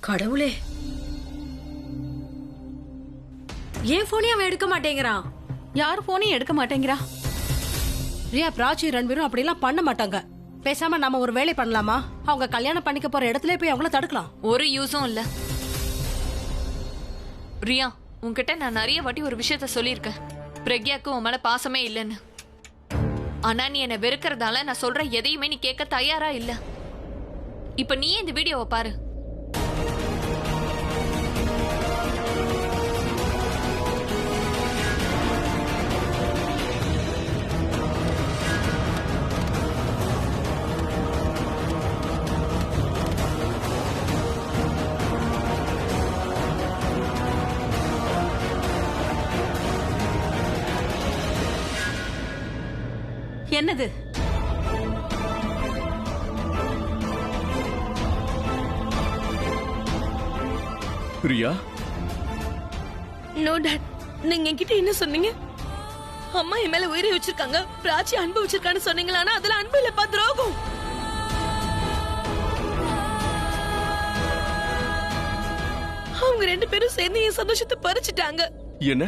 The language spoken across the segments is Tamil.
கடவுளே, ஏன் போனையும் அவன் எடுக்க மாட்டேங்கிறான்? யார் போனையும் எடுக்க மாட்டேங்கிறா? ரியா, பிராச்சி ரன்வீரும் அப்படிலாம் பண்ண மாட்டாங்க. பேசாம நாம ஒரு வேலை பண்ணலாமா? அவங்க கல்யாணம் பண்ணிக்க போற இடத்துல போய் அவங்கள தடுக்கலாம். ஒரு யூஸும் இல்ல. ரியா, உன்கிட்ட நான் நிறைய வாட்டி ஒரு விஷயத்த சொல்லியிருக்கேன். பிரக்யாக்கு உன் மேல பாசமே இல்லைன்னு. ஆனா நீ என்ன வெறுக்கிறதால நான் சொல்ற எதையுமே நீ கேட்க தயாரா இல்ல. இப்ப நீயே இந்த வீடியோவை பாரு. என்னது? ரியா, நோ டாட், நீங்க என்கிட்ட என்ன சொன்னீங்க? அம்மா என் மேல உயிரை வச்சிருக்காங்க, பிராச்சி அன்பு வச்சிருக்கான்னு சொன்னீங்களா? ஆனா அதுல அன்பு இல்லப்பா, துரோகம். அவங்க ரெண்டு பேரும் சேர்ந்து என் சந்தோஷத்தை பறிச்சுட்டாங்க. என்ன?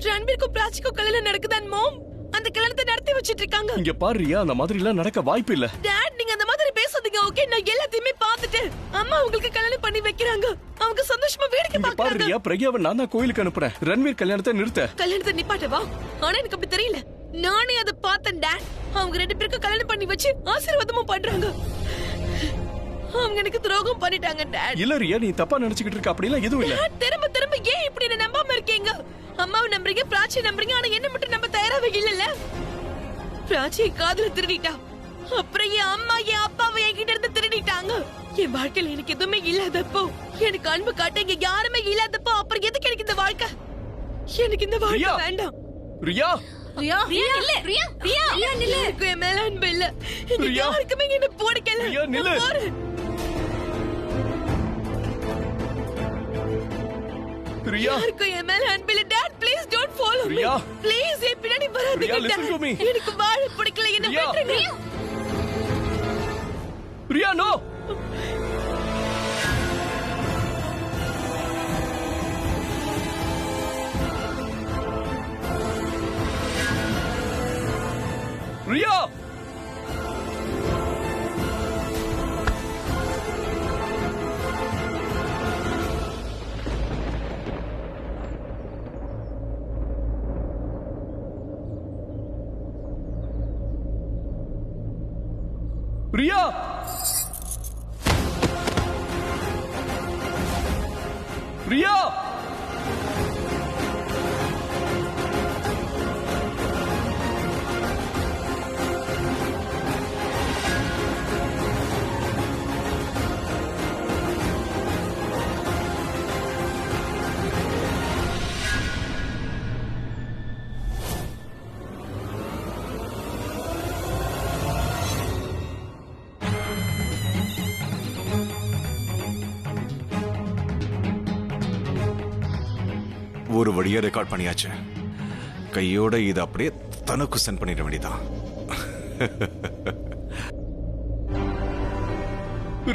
ரன்பீருக்கும் பிராச்சிக்கும் கல்யாணம் நடக்குதான் மோம். அந்த கல்யாணத்தை நடத்தி வச்சிட்டு இருக்காங்க. இங்க பாரு ரியா, அந்த மாதிரி எல்லாம் நடக்க வாய்ப்பு இல்ல. டாட், நீங்க அந்த மாதிரி பேசாதீங்க, ஓகே? நான் எல்லாத்தையுமே பார்த்துட்டேன். அம்மா உங்களுக்கு கல்யாணம் பண்ணி வைக்கிறாங்க. அவங்க சந்தோஷமா வேடிக்கை இங்க பாரு பார்க்கறாங்க. ரியா, பிரக்யாவை நான் தான் கோயிலுக்கு அனுப்புறேன். ரன்வீர் கல்யாணத்தை நிறுத்த. கல்யாணத்தை நிப்பாட்டவா? ஆனா எனக்கு அப்படி தெரியல. நானே அதை பார்த்தேன் டாட். அவங்க ரெண்டு பேருக்கு கல்யாணம் பண்ணி வச்சு ஆசீர்வாதமும் பண்றாங்க. அவங்க எனக்கு துரோகம் பண்ணிட்டாங்க டாட். இல்ல ரியா, நீ தப்பா நினைச்சுக்கிட்டு இருக்க. அப்படி எல்லாம் எதுவும் இல்ல. டாட், திரும்ப திரும்ப ஏன் இப்படி என்ன நம்பாம இருக்கீங்க? அம்மாவை நம்புறீங்க, பிராச்சி நம்புறீங்க, ஆனா என்ன மட்டும் நம்ப தயாராவே இல்லல்ல. பிராச்சியை காதுல திருடிட்டா, அப்புறம் என் அம்மா என் அப்பாவை என்கிட்ட இருந்து திருடிட்டாங்க. என் வாழ்க்கையில எனக்கு எதுவுமே இல்லாதப்போ, எனக்கு அன்பு காட்ட இங்க யாருமே இல்லாதப்போ, அப்புறம் எதுக்கு எனக்கு இந்த வாழ்க்கை? எனக்கு இந்த வாழ்க்கை ரியா! வேண்டாம். ரியா, ரியா, ரியா நில்லு. ரியா, ரியா, ரியா நில்லு. எனக்கு என் மேல அன்பு இல்ல. இங்க ரியா! யாருக்குமே என்ன பிடிக்கல. ரியா, நில்லு. நான் போறேன். ரியா, யாருக்கும் என் மேல அன்பு இல்ல. Dad, please don't follow me. Riya! Please என் பின்னாடி வராதீங்க. Riya, listen to me. Dad, எனக்கு வாழ பிடிக்கல, என்ன ரியா! விட்டுருங்க. ரியா, நோ. ரியா, ரியா, ரியா, ஒரு வழியா ரெக்கார்ட் பண்ணியாச்சு. கையோட இது அப்படியே தனக்கு சென்ட் பண்ணிட வேண்டியதான்.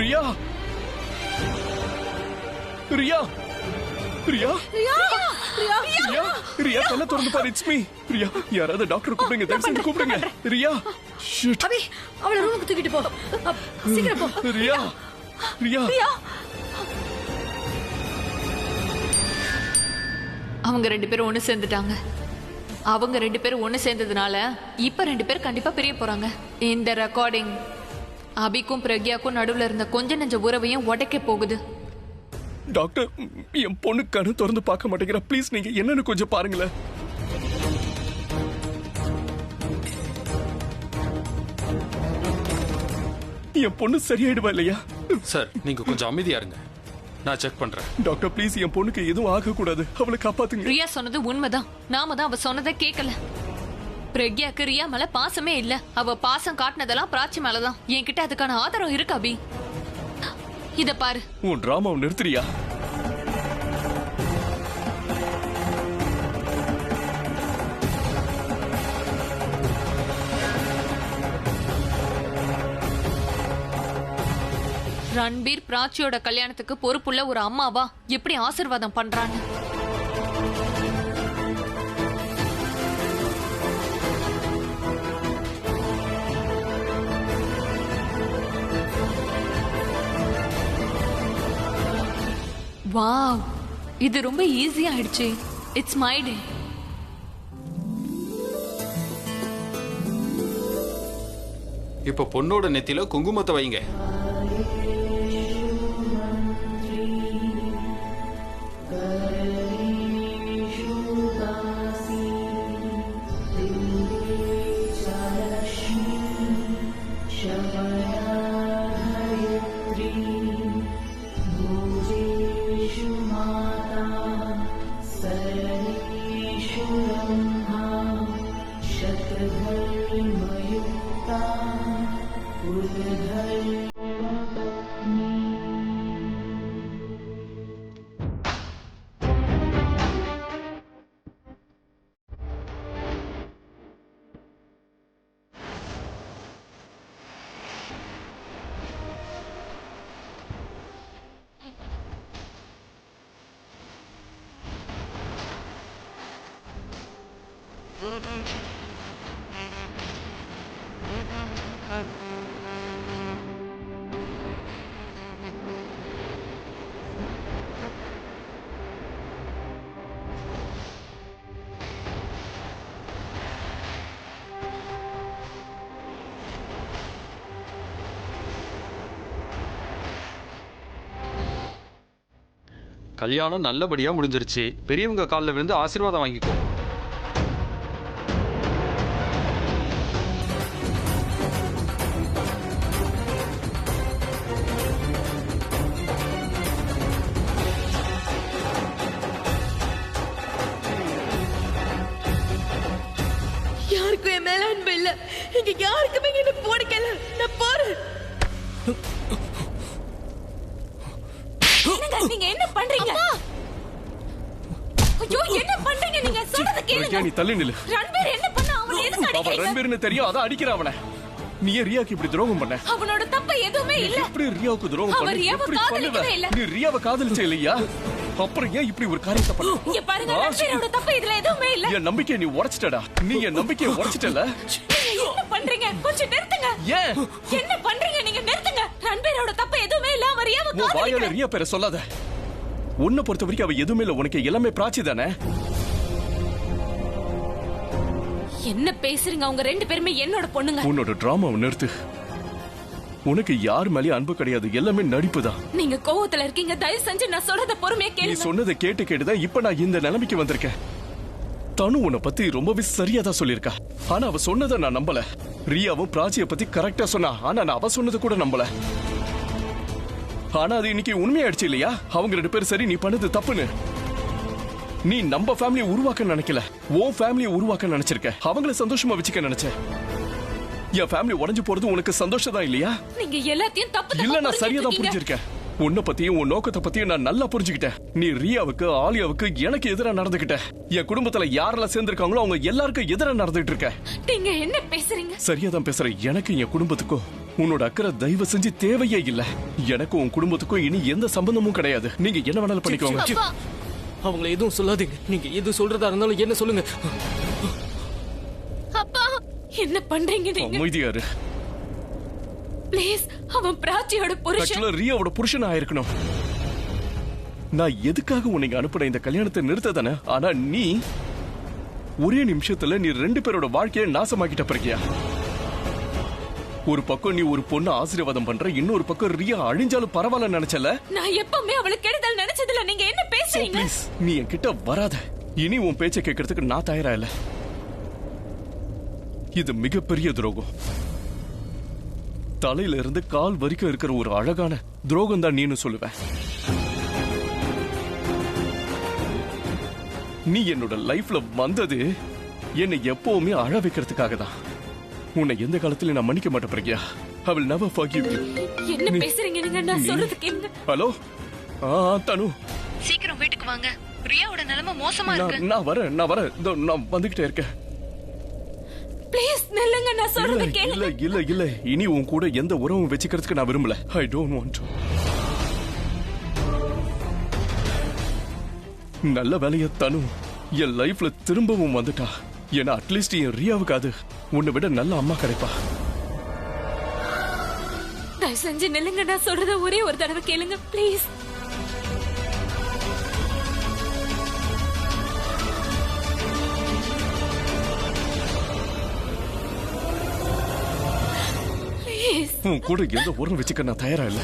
ரியா, ரியா, ரியா, ரியா, ரியா, கண்ணை திறந்து பாரு. It's me. ரியா, யாராவது டாக்டர் கூப்பிடுங்க, தயவு செஞ்சு கூப்பிடுங்க. ரியா, ஷிட். அபி, அவளை ரூமுக்கு தூக்கிட்டு போ. சீக்கிரம் போ. ரியா, ரியா, அவங்க ரெண்டு பேரும் ஒண்ணு சேர்ந்துட்டாங்க. அவங்க ரெண்டு பேரும் ஒண்ணு சேர்ந்ததுனால இப்ப ரெண்டு பேரும் கண்டிப்பா பிரிய போறாங்க. இந்த ரெக்கார்டிங் அபிக்கும் பிரக்யாக்கும் நடுவுல இருந்த கொஞ்ச நெஞ்ச உறவையும் உடைக்க போகுது. டாக்டர், என் பொண்ணு கண்ணு திறந்து பார்க்க மாட்டேங்கிறா. ப்ளீஸ் நீங்க என்னன்னு கொஞ்சம் பாருங்களேன். என் பொண்ணு சரியாயிடுவா இல்லையா? சார், நீங்க கொஞ்சம் அமைதியா இருங்க, நான் செக் பண்றேன். டாக்டர் ப்ளீஸ், என் பொண்ணுக்கு எதுவும் ஆக கூடாது. அவளை காப்பாத்துங்க. ரியா சொன்னது உண்மைதான். நாம தான் அவ சொன்னதை கேட்கல. பிரக்யாக்கு ரியா மேல பாசமே இல்ல. அவ பாசம் காட்டினதெல்லாம் பிராச்சி மேலதான். என்கிட்ட அதுக்கான ஆதாரம் இருக்கு அபி. இத பாரு. உன் டிராமாவை நிறுத்துறியா? ரன்பீர் பிராச்சியோட கல்யாணத்துக்கு பொறுப்புள்ள ஒரு அம்மாவா எப்படி ஆசீர்வாதம் பண்றான்னு. வாவ், இது ரொம்ப ஈஸியா ஆயிடுச்சு. It's my day. இப்ப பொண்ணோட நெத்தியில குங்குமத்தை வைங்க. கல்யாணம் நல்லபடியா முடிஞ்சிருச்சு. பெரியவங்க காலில் விழுந்து ஆசீர்வாதம் வாங்கிக்கோ. யாருக்கும் என் மேல அன்பு இல்ல. இங்க யாருக்குமே என்ன பிடிக்கல. நான் போறேன். நீங்க என்ன பண்றீங்க? ஐயோ, என்ன பண்றீங்க நீங்க? சொல்றத கேளுங்க. நீ தள்ளி நில்லு. ரன்பீர் என்ன பண்ண? அவன் எதுக்கு அவன் அடிக்கிறீங்க? ரன்பீர்னு தெரியும், அதான் அடிக்கிற அவனை. நீ ஏன் ரியாக்கு இப்படி துரோகம் பண்ண? அவனோட தப்பு எதுவுமே இல்ல. எப்படி ரியாவுக்கு துரோகம் அவர் பண்ண? ரியாவை எப்படி காதலிக்கவே பண்ணுவ? இல்ல. நீ ரியாவை காதலிச்சே இல்லையா? அப்புறம் ஏன் இப்படி ஒரு காரியத்தை பண்ண? இங்க பாருங்க, ரன்பீரோட தப்பு இதுல எதுவுமே இல்ல. என் நம்பிக்கையை நீ உடைச்சிட்டடா. நீ என் நம்பிக்கையை உடைச்சிட்டல. நீங்க என்ன பண்றீங்க? கொஞ்சம் நிறுத்துங்க. ஏன் என்ன பண்றீங்க? நீங்க நிறுத்துங்க. ரன்பீரோட தப்பு எதுவுமே இல்ல. அவர் ரியாவை உன் வாயால காதலிக்கல. ரியா பேரை சொல்லாத. உன்னை பொறுத்த வரைக்கும் அவ எதுவுமே இல்ல. உனக்கு எல்லாமே பிராச்சி தானே? என்ன பேசுறீங்க? அவங்க ரெண்டு பேருமே என்னோட பொண்ணுங்க. உன்னோட டிராமாவை நிறுத்து. உனக்கு யார் மேலயும் அன்பு கிடையாது. எல்லாமே நடிப்பு தான். நீங்க கோவத்துல இருக்கீங்க. தயவு செஞ்சு நான் சொல்றத பொறுமையா நீ கேளுங்க. சொன்னதை கேட்டு கேட்டுதான் இப்ப நான் இந்த நிலைமைக்கு வந்திருக்கேன். தனு உன்னை பத்தி ரொம்பவே சரியா தான் சொல்லியிருக்கா. ஆனா அவ சொன்னதை நான் நம்பல. ரியாவும் பிராச்சியை பத்தி கரெக்டா சொன்னா. ஆனா நான் அவ சொன்னதை கூட நம்பல. ஆனா அது இன்னைக்கு உண்மையாயிடுச்சு இல்லையா? அவங்க ரெண்டு பேரும் சரி, நீ பண்ணது தப்புன்னு. நீ நம்ம ஃபேமிலியை உருவாக்க நினைக்கல, உன் ஃபேமிலியை உருவாக்க நினைச்சிருக்க. அவங்கள சந்தோஷமா வச்சுக்க நினைச்ச. என் ஃபேமிலி உடைஞ்சு போறது உனக்கு சந்தோஷம் தான் இல்லையா? நீங்க எல்லாத்தையும் தப்பு இல்ல, நான் சரியா தான் புரிஞ்சிருக்கீங்க. புரிஞ்சிருக்கேன். உன்னை பத்தியும் உன் நோக்கத்தை பத்தியும் நான் நல்லா புரிஞ்சுக்கிட்டேன். நீ ரியாவுக்கு ஆலியாவுக்கு எனக்கு எதிராக நடந்துகிட்ட. என் குடும்பத்துல யாரெல்லாம் சேர்ந்திருக்காங்களோ அவங்க எல்லாருக்கும் எதிராக நடந்துட்டு இருக்க. நீங்க என்ன பேசுறீங்க? சரியா தான் பேசுறேன். எனக்கு என் குடும்பத்துக்கும் உன்னோட அக்கறை தயவு செஞ்சு தேவையே இல்ல. எனக்கும் உன் குடும்பத்துக்கும் இனி எந்த சம்பந்தமும் கிடையாது. நீங்க என்ன வேணாலும் பண்ணிக்கோங்க. அப்பா, அவங்கள எதுவும் சொல்லாதீங்க. நீங்க எது சொல்றதா இருந்தாலும் என்ன சொல்லுங்க. அப்பா, என்ன பண்றீங்க நீங்க? அமைதியாரு. ப்ளீஸ், அவன் பிராச்சியோட புருஷன். ஆக்சுவலா ரியாவோட புருஷன் ஆயிருக்கணும். நான் எதுக்காக உன்னை அனுப்புன இந்த கல்யாணத்தை நிறுத்த தானே? ஆனா நீ ஒரே நிமிஷத்துல நீ ரெண்டு பேரோட வாழ்க்கையை நாசமாக்கிட்ட பிறகியா? ஒரு பக்கம் நீ ஒரு பொண்ணு ஆசீர்வாதம் பண்ற, இன்னொரு பக்கம் ரியா அழிஞ்சாலும் பரவாயில்ல நினைச்சல. நான் எப்பவுமே அவளுக்கு கெடுதல் நினைச்சதில்ல. நீங்க என்ன பேசுறீங்க? ப்ளீஸ், நீ என் கிட்ட வராத. இனி உன் பேச்சை கேட்கறதுக்கு நான் தயாரா இல்ல. இது மிகப்பெரிய துரோகம். தலையில இருந்து கால் வரைக்கும் இருக்கிற ஒரு அழகான துரோகம் தான் நீன்னு சொல்லுவேன். நீ என்னோட லைஃப்ல வந்தது என்னை எப்பவுமே அழ வைக்கிறதுக்காக தான். உன்னை எந்த காலத்துல நான் மன்னிக்க மாட்டேன் Priya. I will never forgive you. என்ன பேசுறீங்க நீங்க? நான் சொல்றது கேளுங்க. ஹலோ, தனு, சீக்கிரம் வீட்டுக்கு வாங்க. ரியாவோட நிலைமை மோசமா இருக்கு. நான் வரேன். இதோ நான் வந்துகிட்டே இருக்கேன். ப்ளீஸ் நில்லுங்க, நான் சொல்றத இல்ல கேளுங்க. இல்ல இல்ல இல்ல இனி உன் கூட எந்த உறவும் வச்சுக்கிறதுக்கு நான் விரும்பல. I don't want to. நல்ல வேலைய தனு என் லைஃப்ல திரும்பவும் வந்துட்டா. ஏன்னா அட்லீஸ்ட் என் ரியாவுக்கு அது உன்னை விட நல்ல அம்மா கிடைப்பா. தயவு செஞ்சு நில்லுங்க, நான் சொல்றத ஒரே ஒரு தடவை கேளுங்க ப்ளீஸ். உன் கூட எந்த உறவும் வச்சுக்க நான் தயாரா இல்ல.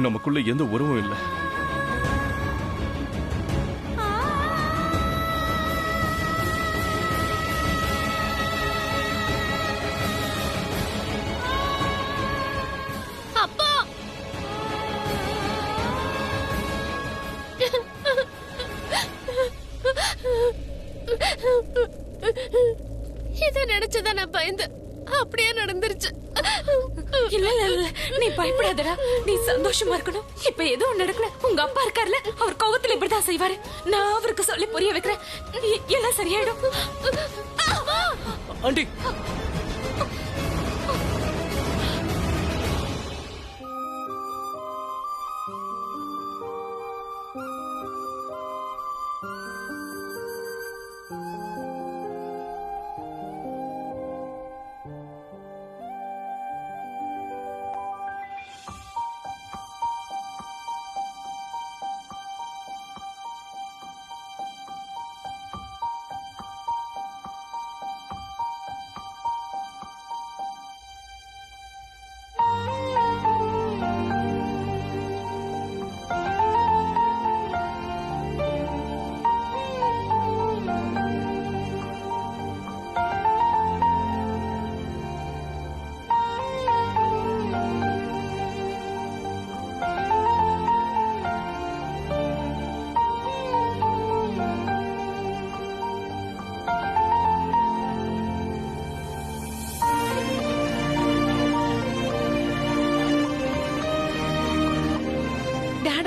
நமக்குள்ள எந்த உறவும் இல்ல. அப்பா இத நினைச்சதான் நான் பயந்தேன். அப்படியே நடந்துருச்சு. இல்ல இல்ல இல்ல, நீ பயப்படாதடா, நீ சந்தோஷமா இருக்கணும். இப்ப எதுவும் நடக்கல. உங்க அப்பா இருக்கார்ல, அவர் கோவத்துல இப்படிதான் செய்வாரு. நான் அவருக்கு சொல்லி புரிய வைக்கிறேன். எல்லாம் சரியாயிடும். ஆண்டி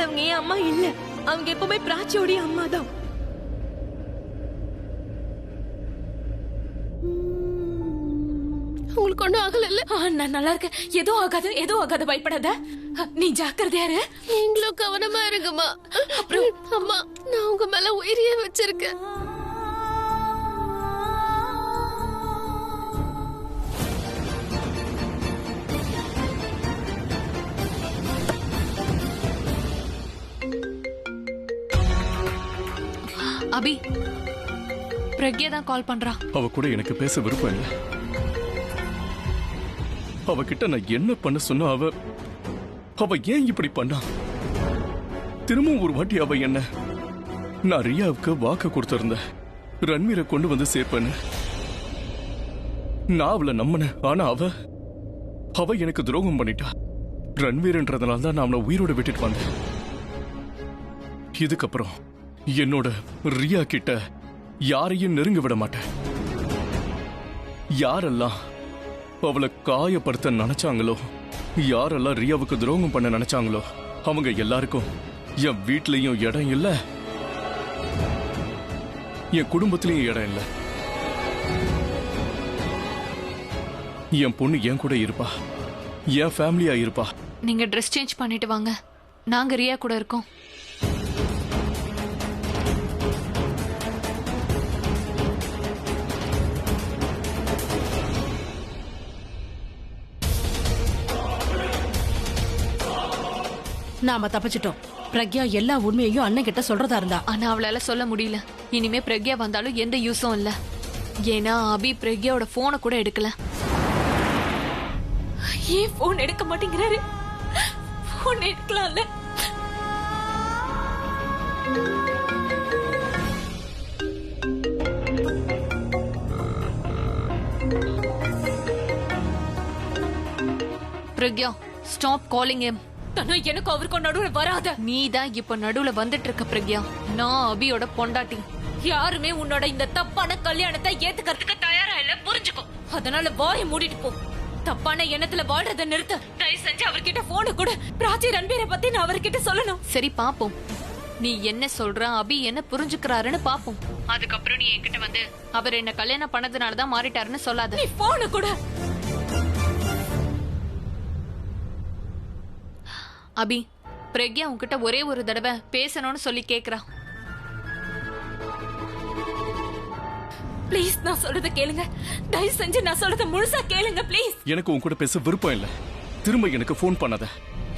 அவங்க என் அம்மா இல்ல. அவங்க எப்பவுமே பிராச்சியோடைய அம்மா தான். உங்களுக்கு ஒண்ணும் ஆகல? நான் நல்லா இருக்கேன். எதுவும் ஆகாது, எதுவும் ஆகாது, பயப்படாத. நீ ஜாக்கிரதையா இரு. நீங்களும் கவனமா இருங்கம்மா. அப்புறம் அம்மா, நான் உங்க மேல உயிரியே வச்சிருக்கேன். அபி, பிரக்யா தான் கால் பண்றா. அவ கூட எனக்கு பேச விருப்பம் இல்ல. அவகிட்ட நான் என்ன பண்ண சொன்ன அவ ஏன் இப்படி பண்ணா? திரும்பவும் ஒரு வாட்டி அவ என்ன, நான் ரியாவுக்கு வாக்கு கொடுத்திருந்தேன், ரன்வீரை கொண்டு வந்து சேர்ப்பேன்னு. நான் அவளை நம்பினேன். ஆனா அவ எனக்கு துரோகம் பண்ணிட்டா. ரன்வீர்ன்றதுனால தான் நான் அவனை உயிரோட விட்டுட்டு வந்தேன். இதுக்கப்புறம் என்னோட ரியா கிட்ட யாரையும் நெருங்க விட மாட்டேன். யாரெல்லாம் அவளை காயப்படுத்த நினைச்சாங்களோ, யாரெல்லாம் ரியாவுக்கு துரோகம் பண்ண நினைச்சாங்களோ, அவங்க எல்லாருக்கும் என் வீட்லயும் இடம் இல்ல, என் குடும்பத்திலயும் இடம் இல்ல. என் பொண்ணு என் கூட இருப்பா, என் ஃபேமிலியா இருப்பா. நீங்க ட்ரெஸ் சேஞ்ச் பண்ணிட்டு வாங்க, நாங்க ரியா கூட இருக்கோம். நாம தப்பிச்சிட்டோம். பிரக்யா எல்லா உண்மையையும் அண்ணன் கிட்ட சொல்றதா இருந்தா. ஆனா அவளால சொல்ல முடியல. இனிமே பிரக்யா வந்தாலும் எந்த யூஸும் இல்ல. ஏன்னா அபி பிரக்யாவோட போனை கூட எடுக்கல. ஏன் போன் எடுக்க மாட்டேங்கிறாரு? போன் எடுக்கலாம்ல. Pragya, stop calling him. Tanu, எனக்கு அவருக்கு நடுவுல வராத. நீ தான் இப்ப நடுவுல வந்துட்டு இருக்க பிரக்யா. நான் அபியோட பொண்டாட்டி. யாருமே உன்னோட இந்த தப்பான கல்யாணத்தை ஏத்துக்கிறதுக்கு தயாரா இல்ல, புரிஞ்சுக்கோ. அதனால வாயை மூடிட்டு போ. தப்பான எண்ணத்துல வாழ்றத நிறுத்த. தயவு செஞ்சு அவர்கிட்ட போனு கூட. பிராச்சி ரன்பீரை பத்தி நான் அவர்கிட்ட சொல்லணும். சரி பாப்போம். நீ என்ன சொல்ற, அபி என்ன புரிஞ்சுக்கிறாருன்னு பாப்போம். அதுக்கப்புறம் நீ என்கிட்ட வந்து அவர் என்ன கல்யாணம் பண்ணதுனாலதான் மாறிட்டாருன்னு சொல்லாத. நீ போன கூட. அபி, பிரக்யா உன்கிட்ட ஒரே ஒரு தடவை பேசணும்னு சொல்லி கேக்குறா. ப்ளீஸ் நான் சொல்றத கேளுங்க. தயவு செஞ்சு நான் சொல்றத முழுசா கேளுங்க ப்ளீஸ். எனக்கு உன் கூட பேச விருப்பம் இல்ல. திரும்ப எனக்கு ஃபோன் பண்ணாத.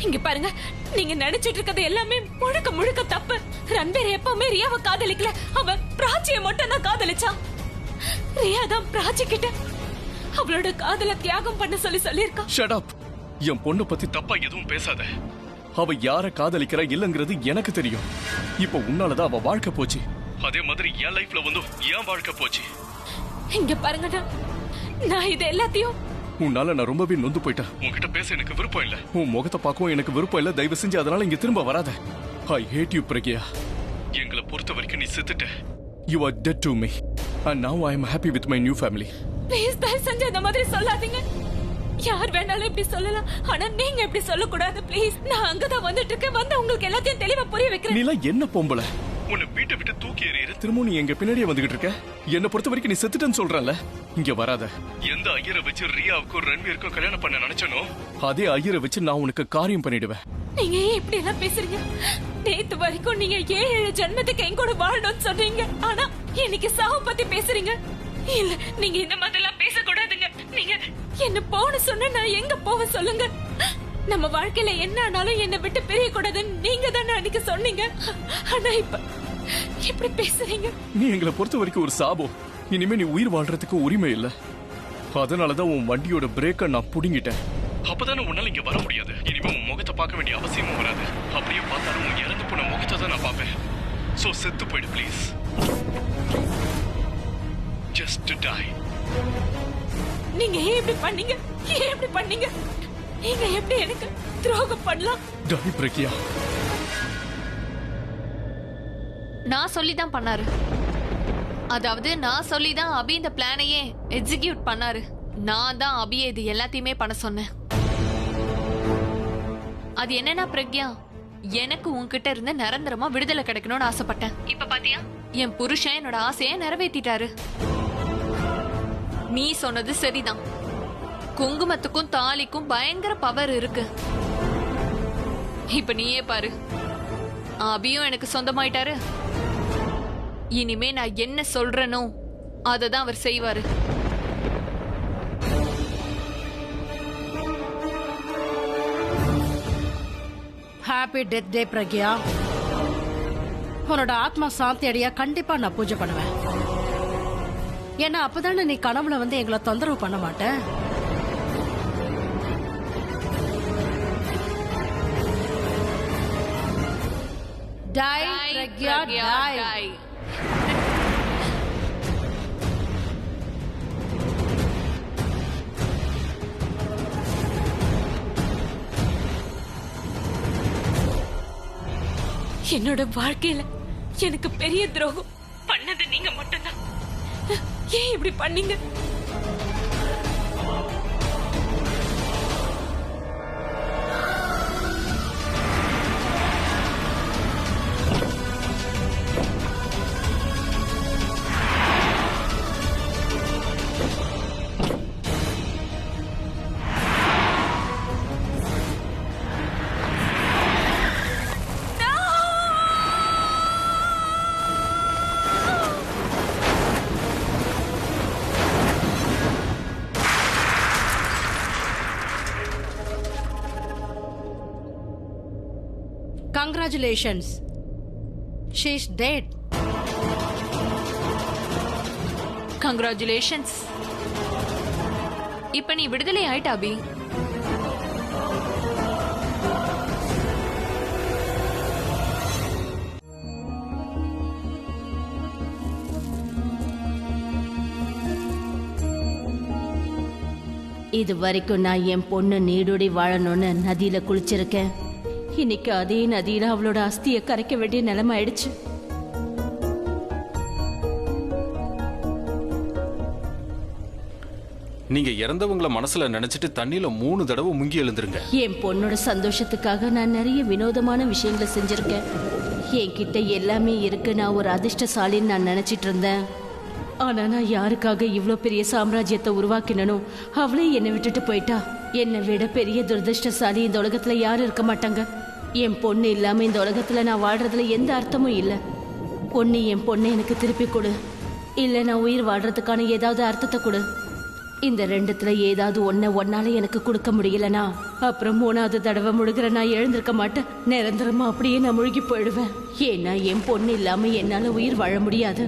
இங்க பாருங்க, நீங்க நினைச்சிட்டு இருக்கிறது எல்லாமே முழுக்க முழுக்க தப்பு. ரன்பீர் எப்பவுமே ரியாவை காதலிக்கல, அவ பிராச்சியை மட்டும் தான் காதலிச்சான். ரியா தான் பிராச்சி கிட்ட அவளோட காதல தியாகம் பண்ண சொல்லியிருக்கா. Shut up. என் பொண்ணு பத்தி தப்பா எதுவும் பேசாத. அவ யார காதலிக்கிறா இல்லங்கிறது எனக்கு தெரியும். இப்ப உன்னாலதான் அவ வாழ்க்கை போச்சு. அதே மாதிரி என் லைஃப்ல வந்து என் வாழ்க்கை போச்சு. இங்க பாருங்க, நான் இது எல்லாத்தையும் உன்னால நான் ரொம்பவே நொந்து போயிட்டேன். உன்கிட்ட பேச எனக்கு விருப்பம் இல்ல. உன் முகத்தை பார்க்கவும் எனக்கு விருப்பம் இல்ல. தயவு செஞ்சு அதனால இங்க திரும்ப வராத. ஐ ஹேட் யூ பிரக்யா. எங்களை பொறுத்த வரைக்கும் நீ செத்துட்ட. You are dead to me. And now I am happy with my new family. Please தயவு செஞ்சு அந்த மாதிரி சொல்லாதீங்க. யார் வேணாலும் இப்படி சொல்லலாம், ஆனா நீங்க இப்படி சொல்லக்கூடாது ப்ளீஸ். நான் அங்கதான் வந்துட்டு இருக்கேன். வந்து உங்களுக்கு எல்லாத்தையும் தெளிவா புரிய வைக்கிறேன். நீ எல்லாம் என்ன பொம்பளை? உன்னை வீட்டை விட்டு தூக்கி எறியற திரும்ப நீ எங்க பின்னாடியே வந்துகிட்டு இருக்க. என்ன பொறுத்த வரைக்கும் நீ செத்துட்டேன்னு சொல்றல. இங்க வராத. எந்த ஐயரை வச்சு ரியாவுக்கும் ரன்வீருக்கும் கல்யாணம் பண்ண நினைச்சனோ அதே ஐயரை வச்சு நான் உனக்கு காரியம் பண்ணிடுவேன். நீங்க ஏன் இப்படி எல்லாம் பேசுறீங்க? நேத்து வரைக்கும் நீங்க 7 ஜென்மத்துக்கு என் கூட வாழணும்னு சொன்னீங்க, ஆனா இன்னைக்கு சாவு பத்தி பேசுறீங்க. இல்ல, நீங்க இந்த மாதிரி எல்லாம் பேசக்கூடாதுங்க. நீங்க என்ன போன சொன்ன நான் எங்க போக சொல்லுங்க. நம்ம வாழ்க்கையில என்ன ஆனாலும் என்ன விட்டு பிரிய கூடாதுன்னு நீங்க தானே அன்னைக்கு சொன்னீங்க. ஆனா இப்ப இப்படி பேசுறீங்க. நீ எங்களை பொறுத்த வரைக்கும் ஒரு சாபம். இனிமே நீ உயிர் வாழ்றதுக்கு உரிமை இல்ல. அதனாலதான் உன் வண்டியோட பிரேக்க நான் புடுங்கிட்டேன். அப்பதானே உன்னால இங்க வர முடியாது. இனிமே உன் முகத்தை பார்க்க வேண்டிய அவசியமும் வராது. அப்படியே பார்த்தாலும் உன் இறந்து போன முகத்தை தான் நான் பார்ப்பேன். சோ செத்து போயிடு ப்ளீஸ். Just tie. நீங்க ஏன் இப்படி பண்ணீங்க? ஏன் இப்படி பண்ணீங்க? நீங்க எப்படி எனக்கு துரோகம் பண்ணலாம்? டை பிரக்யா. நான் சொல்லிதான் பண்ணாரு. அதாவது நான் சொல்லிதான் அபி இந்த பிளானையே எக்ஸிக்யூட் பண்ணாரு. நான் தான் அபியை இது எல்லாத்தையுமே பண்ண சொன்னேன். அது என்னன்னா பிரக்யா, எனக்கு உன்கிட்ட இருந்து நிரந்தரமா விடுதலை கிடைக்கணும்னு ஆசைப்பட்டேன். இப்ப பாத்தியா, என் புருஷன் என்னோட ஆசையை நிறைவேற்றிட்டாரு. நீ சொன்னது சரிதான். குங்குமத்துக்கும் தாலிக்கும் பயங்கர பவர் இருக்கு. இப்ப நீயே பாரு, அபியும் எனக்கு சொந்தமாயிட்டாரு. இனிமே நான் என்ன சொல்றேனோ அததான் அவர் செய்வாரு. ஹாப்பி டெத் டே பிரக்யா. உன்னோட ஆத்மா சாந்தி அடைய கண்டிப்பா நான் பூஜை பண்ணுவேன். ஏன்னா அப்பதானே நீ கனவுல வந்து எங்களை தொந்தரவு பண்ண மாட்ட. டை பிரக்யா டை. என்னோட வாழ்க்கையில எனக்கு பெரிய துரோகம் பண்ணது நீங்க மட்டும்தான். ஏன் இப்படி பண்ணீங்க? Congratulations. She's dead. Congratulations. இப்ப நீ விடுதலை ஆயிட்ட அபி. இது வரைக்கும் நான் என் பொண்ணு நீடோடி வாழணும்னு நதியில குளிச்சிருக்கேன். இன்னைக்கு அதே நதியில அவளோட அஸ்தியை கரைக்க வேண்டிய நிலைமை ஆயிடுச்சு. நீங்க இறந்தவங்கள மனசுல நினைச்சிட்டு தண்ணியில 3 தடவை முங்கி எழுந்துருங்க. என் பொண்ணோட சந்தோஷத்துக்காக நான் நிறைய வினோதமான விஷயங்களை செஞ்சிருக்கேன். என்கிட்ட எல்லாமே இருக்கு, நான் ஒரு அதிர்ஷ்டசாலின்னு நான் நினைச்சிட்டு இருந்தேன். ஆனா நான் யாருக்காக இவ்ளோ பெரிய சாம்ராஜ்யத்தை உருவாக்கினனோ அவளே என்னை விட்டுட்டு போயிட்டா. என்னை விட பெரிய துரதிருஷ்டசாலி இந்த உலகத்துல யாரும் இருக்க மாட்டாங்க. என் பொண்ணு இல்லாம இந்த உலகத்துல நான் வாழ்றதுல எந்த அர்த்தமும் இல்லை. பொண்ணு என் பொண்ணை எனக்கு திருப்பி கொடு, இல்ல நான் உயிர் வாழ்றதுக்கான ஏதாவது அர்த்தத்தை கொடு. இந்த ரெண்டுத்துல ஏதாவது ஒன்னால எனக்கு கொடுக்க முடியலனா அப்புறம் 3வது தடவை முழுகிற நான் எழுந்திருக்க மாட்டேன். நிரந்தரமா அப்படியே நான் முழுகி போயிடுவேன். ஏன்னா என் பொண்ணு இல்லாம என்னால உயிர் வாழ முடியாது.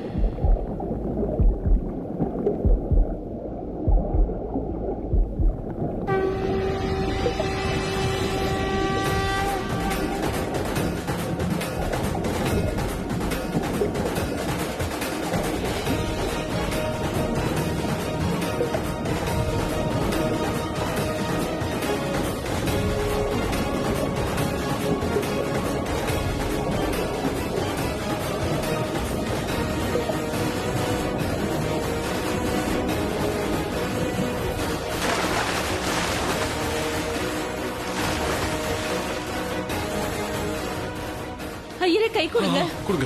ஐயரே, கை கொடுங்க. கொடுங்க.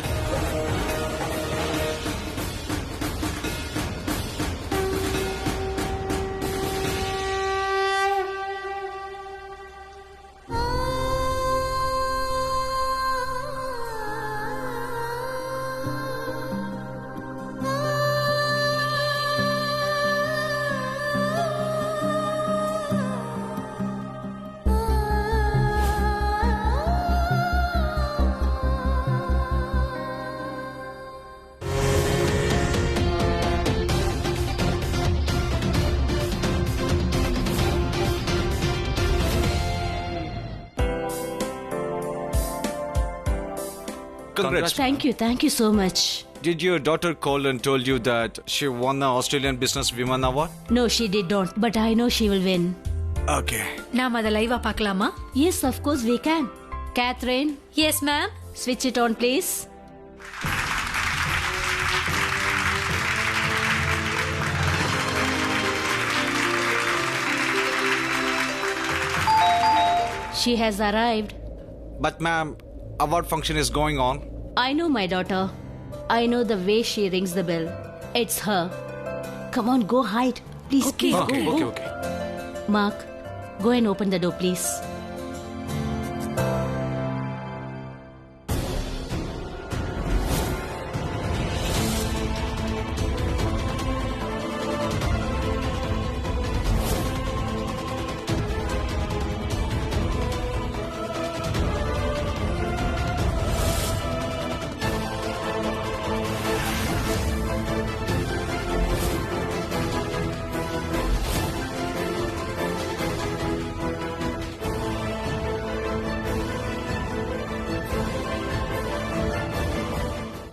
Congrats. Thank you so much. Did your daughter call and told you that she won the Australian Business Women Award? No, she did not, but I know she will win. Okay. நாம அத லைவா பார்க்கலாமா? Yes, of course we can. Catherine, yes ma'am. switch it on please. She has arrived. But ma'am, award function is going on. I know my daughter. I know the way she rings the bell. It's her. Come on, go hide. Please, please, Okay, go. okay, okay. Mark, go and open the door, please.